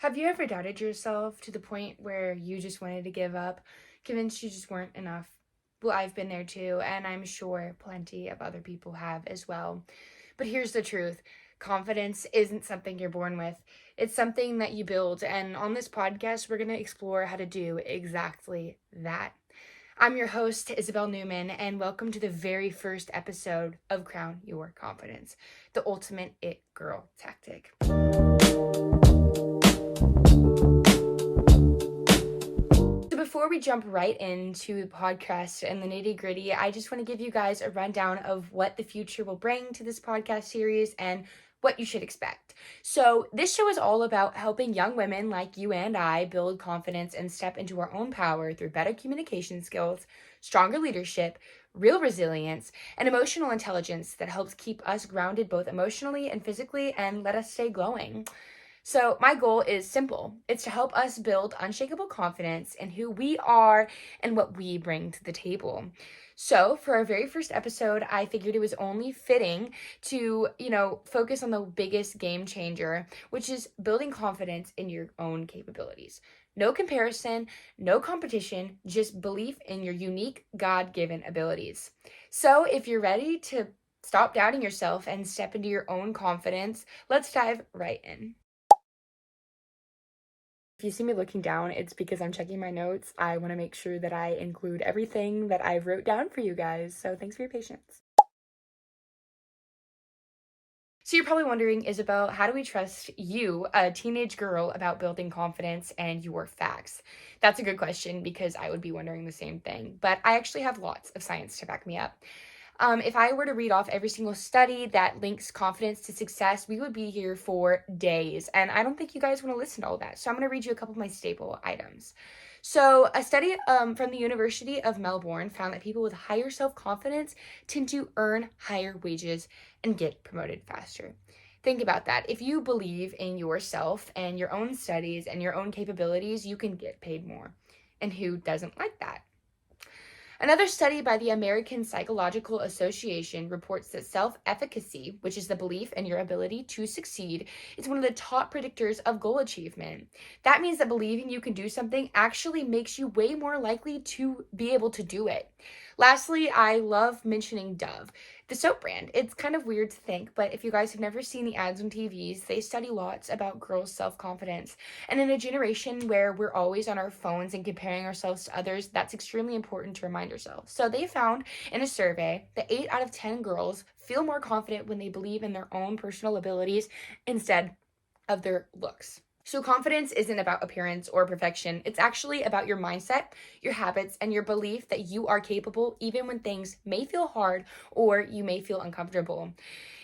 Have you ever doubted yourself to the point where you just wanted to give up, convinced you just weren't enough? Well, I've been there too, and I'm sure plenty of other people have as well. But here's the truth: confidence isn't something you're born with, it's something that you build. And on this podcast, we're going to explore how to do exactly that. I'm your host, Isabel Newman, and welcome to the very first episode of Crown Your Confidence, the ultimate it girl tactic. Before we jump right into the podcast and the nitty gritty, I just want to give you guys a rundown of what the future will bring to this podcast series and what you should expect. So, this show is all about helping young women like you and I build confidence and step into our own power through better communication skills, stronger leadership, real resilience, and emotional intelligence that helps keep us grounded both emotionally and physically and let us stay glowing. So, my goal is simple. It's to help us build unshakable confidence in who we are and what we bring to the table. So, for our very first episode, I figured it was only fitting to, focus on the biggest game changer, which is building confidence in your own capabilities. No comparison, no competition, just belief in your unique God given abilities. So, if you're ready to stop doubting yourself and step into your own confidence, let's dive right in. If you see me looking down, it's because I'm checking my notes. I want to make sure that I include everything that I've wrote down for you guys. So thanks for your patience. So you're probably wondering, Isabel, how do we trust you, a teenage girl, about building confidence and your facts? That's a good question because I would be wondering the same thing. But I actually have lots of science to back me up. If I were to read off every single study that links confidence to success, we would be here for days. And I don't think you guys want to listen to all that. So I'm going to read you a couple of my staple items. So, a study from the University of Melbourne found that people with higher self confidence tend to earn higher wages and get promoted faster. Think about that. If you believe in yourself and your own studies and your own capabilities, you can get paid more. And who doesn't like that? Another study by the American Psychological Association reports that self-efficacy, which is the belief in your ability to succeed, is one of the top predictors of goal achievement. That means that believing you can do something actually makes you way more likely to be able to do it. Lastly, I love mentioning Dove, the soap brand. It's kind of weird to think, but if you guys have never seen the ads on TVs, they study lots about girls' self-confidence. And in a generation where we're always on our phones and comparing ourselves to others, that's extremely important to remind ourselves. So they found in a survey that 8 out of 10 girls feel more confident when they believe in their own personal abilities instead of their looks. So, confidence isn't about appearance or perfection. It's actually about your mindset, your habits, and your belief that you are capable even when things may feel hard or you may feel uncomfortable.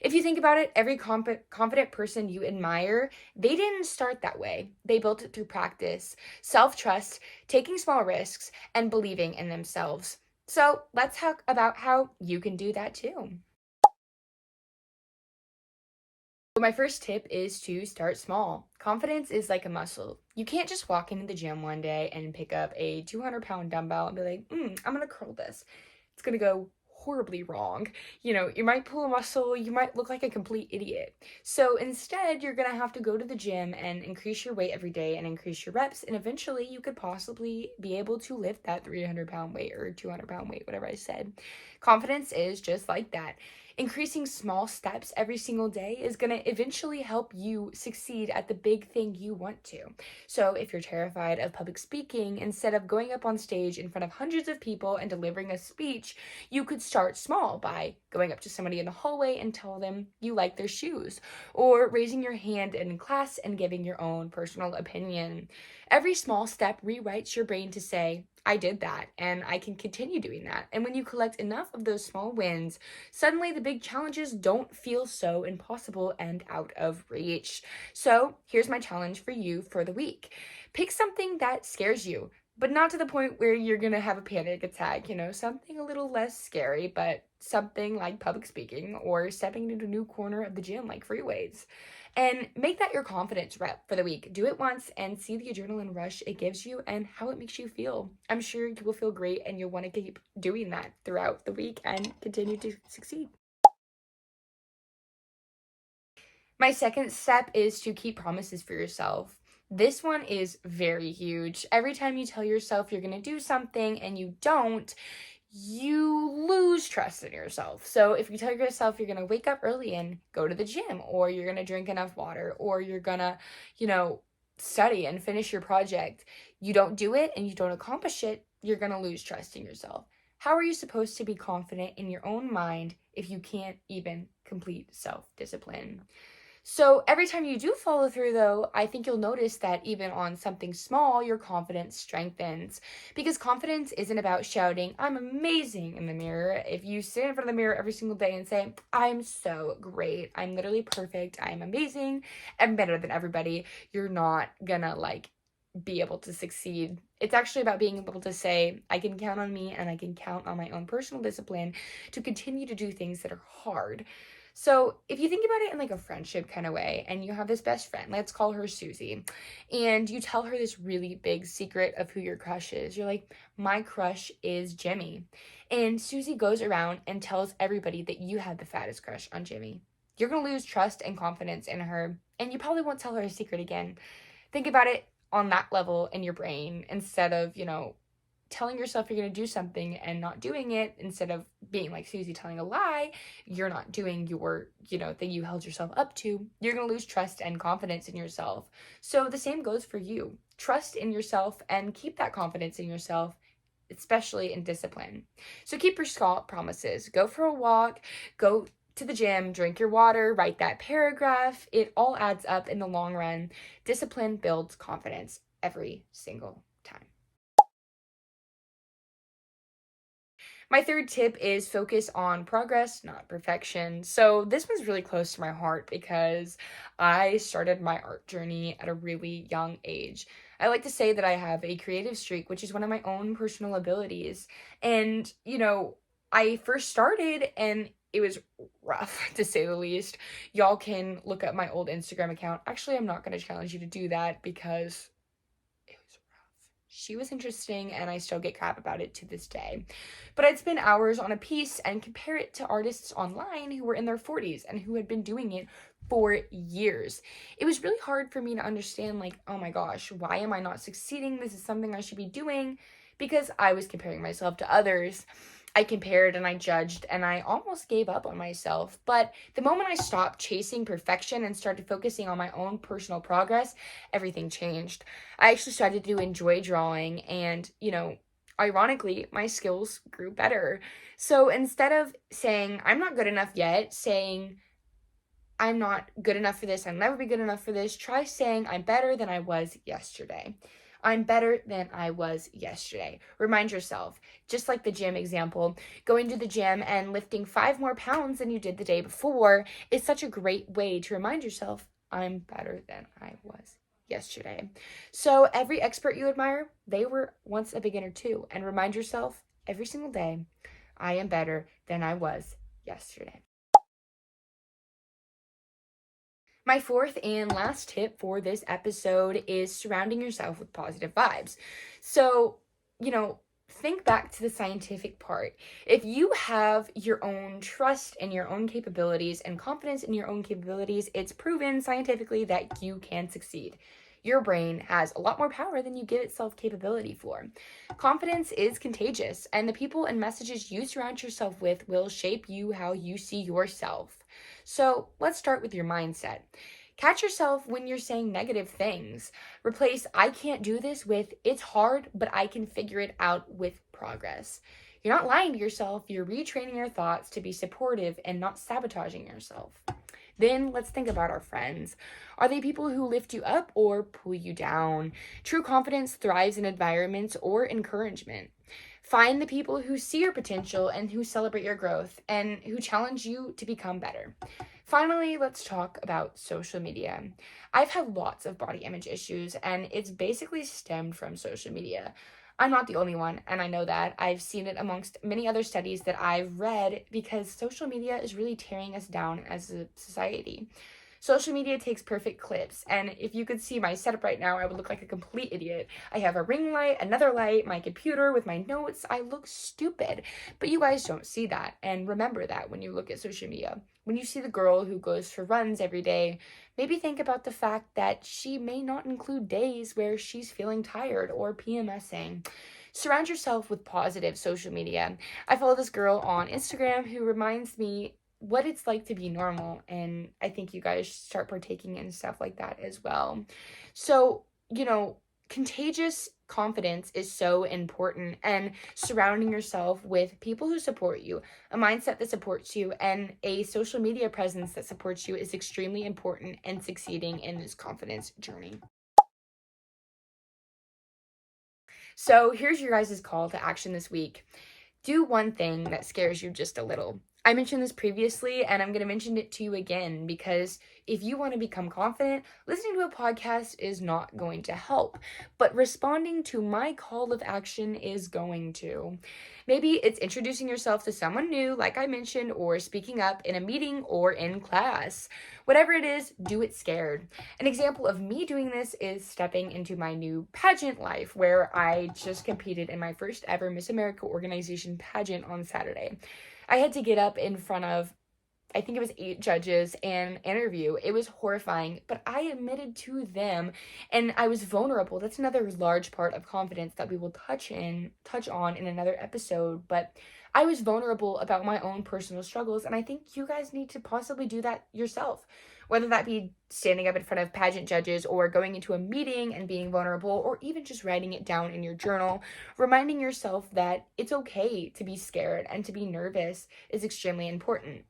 If you think about it, every confident person you admire, they didn't start that way. They built it through practice, self trust, taking small risks, and believing in themselves. So, let's talk about how you can do that too. So my first tip is to start small. Confidence is like a muscle. You can't just walk into the gym one day and pick up a 200-pound dumbbell and be like, I'm gonna curl this. It's gonna go horribly wrong. You might pull a muscle, you might look like a complete idiot. So instead, you're gonna have to go to the gym and increase your weight every day and increase your reps, and eventually you could possibly be able to lift that 300-pound weight or 200-pound weight, whatever I said. Confidence is just like that. Increasing small steps every single day is going to eventually help you succeed at the big thing you want to. So, if you're terrified of public speaking, instead of going up on stage in front of hundreds of people and delivering a speech, you could start small by going up to somebody in the hallway and tell them you like their shoes, or raising your hand in class and giving your own personal opinion. Every small step rewrites your brain to say, I did that and I can continue doing that. And when you collect enough of those small wins, suddenly the big challenges don't feel so impossible and out of reach. So here's my challenge for you for the week. Pick something that scares you, but not to the point where you're gonna have a panic attack, something a little less scary, but something like public speaking or stepping into a new corner of the gym like free weights. And make that your confidence rep for the week. Do it once and see the adrenaline rush it gives you and how it makes you feel. I'm sure you will feel great and you'll want to keep doing that throughout the week and continue to succeed. My second step is to keep promises for yourself. This one is very huge. Every time you tell yourself you're going to do something and you don't, you lose trust in yourself. So if you tell yourself you're going to wake up early and go to the gym, or you're going to drink enough water, or you're going to, study and finish your project, you don't do it and you don't accomplish it, you're going to lose trust in yourself. How are you supposed to be confident in your own mind if you can't even complete self-discipline? So every time you do follow through, though, I think you'll notice that even on something small, your confidence strengthens. Because confidence isn't about shouting, I'm amazing in the mirror. If you stand in front of the mirror every single day and say, I'm so great, I'm literally perfect, I'm amazing, I'm better than everybody, you're not gonna be able to succeed. It's actually about being able to say, I can count on me and I can count on my own personal discipline to continue to do things that are hard. So if you think about it in a friendship kind of way, and you have this best friend, let's call her Susie, and you tell her this really big secret of who your crush is. You're like, my crush is Jimmy. And Susie goes around and tells everybody that you had the fattest crush on Jimmy. You're going to lose trust and confidence in her, and you probably won't tell her a secret again. Think about it on that level in your brain, instead of, telling yourself you're going to do something and not doing it. Instead of being like Susie, telling a lie, you're not doing your, thing you held yourself up to. You're going to lose trust and confidence in yourself. So the same goes for you. Trust in yourself and keep that confidence in yourself, especially in discipline. So keep your Scott promises. Go for a walk, go to the gym, drink your water, write that paragraph. It all adds up in the long run. Discipline builds confidence every single time. My third tip is focus on progress, not perfection. So this one's really close to my heart because I started my art journey at a really young age. I like to say that I have a creative streak, which is one of my own personal abilities. And, I first started and it was rough, to say the least. Y'all can look up my old Instagram account. Actually, I'm not going to challenge you to do that because it was rough. She was interesting, and I still get crap about it to this day. But I'd spend hours on a piece and compare it to artists online who were in their 40s and who had been doing it for years. It was really hard for me to understand, oh my gosh, why am I not succeeding? This is something I should be doing, because I was comparing myself to others. I compared and I judged and I almost gave up on myself. But the moment I stopped chasing perfection and started focusing on my own personal progress, everything changed. I actually started to enjoy drawing, and, ironically, my skills grew better. So instead of saying, I'm not good enough yet, saying, I'm not good enough for this, I'll never be good enough for this, try saying, I'm better than I was yesterday. I'm better than I was yesterday. Remind yourself, just like the gym example, going to the gym and lifting 5 more pounds than you did the day before is such a great way to remind yourself, I'm better than I was yesterday. So every expert you admire, they were once a beginner too. And remind yourself every single day, I am better than I was yesterday. My fourth and last tip for this episode is surrounding yourself with positive vibes. So, think back to the scientific part. If you have your own trust in your own capabilities and confidence in your own capabilities, it's proven scientifically that you can succeed. Your brain has a lot more power than you give itself capability for. Confidence is contagious, and the people and messages you surround yourself with will shape you how you see yourself. So let's start with your mindset. Catch yourself when you're saying negative things. Replace I can't do this with it's hard, but I can figure it out with progress. You're not lying to yourself, you're retraining your thoughts to be supportive and not sabotaging yourself. Then let's think about our friends. Are they people who lift you up or pull you down? True confidence thrives in environments or encouragement. Find the people who see your potential and who celebrate your growth and who challenge you to become better. Finally, let's talk about social media. I've had lots of body image issues, and it's basically stemmed from social media. I'm not the only one, and I know that. I've seen it amongst many other studies that I've read, because social media is really tearing us down as a society. Social media takes perfect clips, and if you could see my setup right now, I would look like a complete idiot. I have a ring light, another light, my computer with my notes. I look stupid, but you guys don't see that, and remember that when you look at social media. When you see the girl who goes for runs every day, maybe think about the fact that she may not include days where she's feeling tired or PMSing. Surround yourself with positive social media. I follow this girl on Instagram who reminds me what it's like to be normal, and I think you guys should start partaking in stuff like that as well. So, contagious confidence is so important, and surrounding yourself with people who support you, a mindset that supports you, and a social media presence that supports you is extremely important in succeeding in this confidence journey. So, here's your guys' call to action this week. Do one thing that scares you just a little. I mentioned this previously, and I'm going to mention it to you again because if you want to become confident, listening to a podcast is not going to help. But responding to my call of action is going to. Maybe it's introducing yourself to someone new, like I mentioned, or speaking up in a meeting or in class. Whatever it is, do it scared. An example of me doing this is stepping into my new pageant life, where I just competed in my first ever Miss America organization pageant on Saturday. I had to get up in front of, I think it was 8 judges and interview. It was horrifying, but I admitted to them and I was vulnerable. That's another large part of confidence that we will touch on in another episode, but I was vulnerable about my own personal struggles, and I think you guys need to possibly do that yourself. Whether that be standing up in front of pageant judges or going into a meeting and being vulnerable, or even just writing it down in your journal, reminding yourself that it's okay to be scared and to be nervous is extremely important.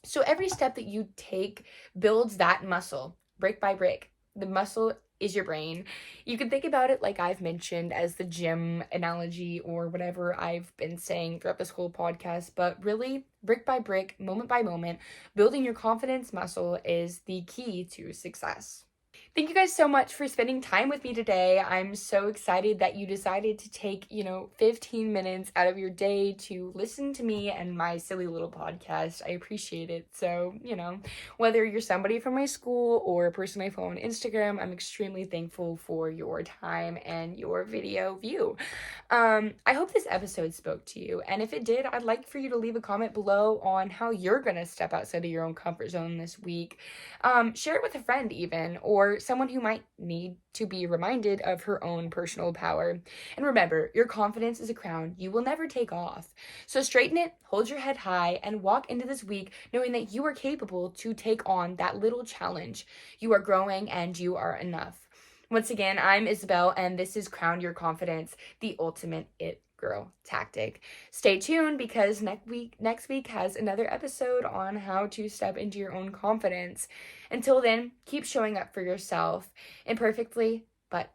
So every step that you take builds that muscle, brick by brick. The muscle is your brain. You can think about it like I've mentioned as the gym analogy or whatever I've been saying throughout this whole podcast, but really, brick by brick, moment by moment, building your confidence muscle is the key to success. Thank you guys so much for spending time with me today. I'm so excited that you decided to take, 15 minutes out of your day to listen to me and my silly little podcast. I appreciate it. So, whether you're somebody from my school or a person I follow on Instagram, I'm extremely thankful for your time and your video view. I hope this episode spoke to you. And if it did, I'd like for you to leave a comment below on how you're going to step outside of your own comfort zone this week. Share it with a friend even, or someone who might need to be reminded of her own personal power. And remember, your confidence is a crown you will never take off. So straighten it, hold your head high, and walk into this week knowing that you are capable to take on that little challenge. You are growing and you are enough. Once again, I'm Isabel, and this is Crown Your Confidence, the ultimate it girl tactic. Stay tuned because next week has another episode on how to step into your own confidence. Until then, keep showing up for yourself imperfectly but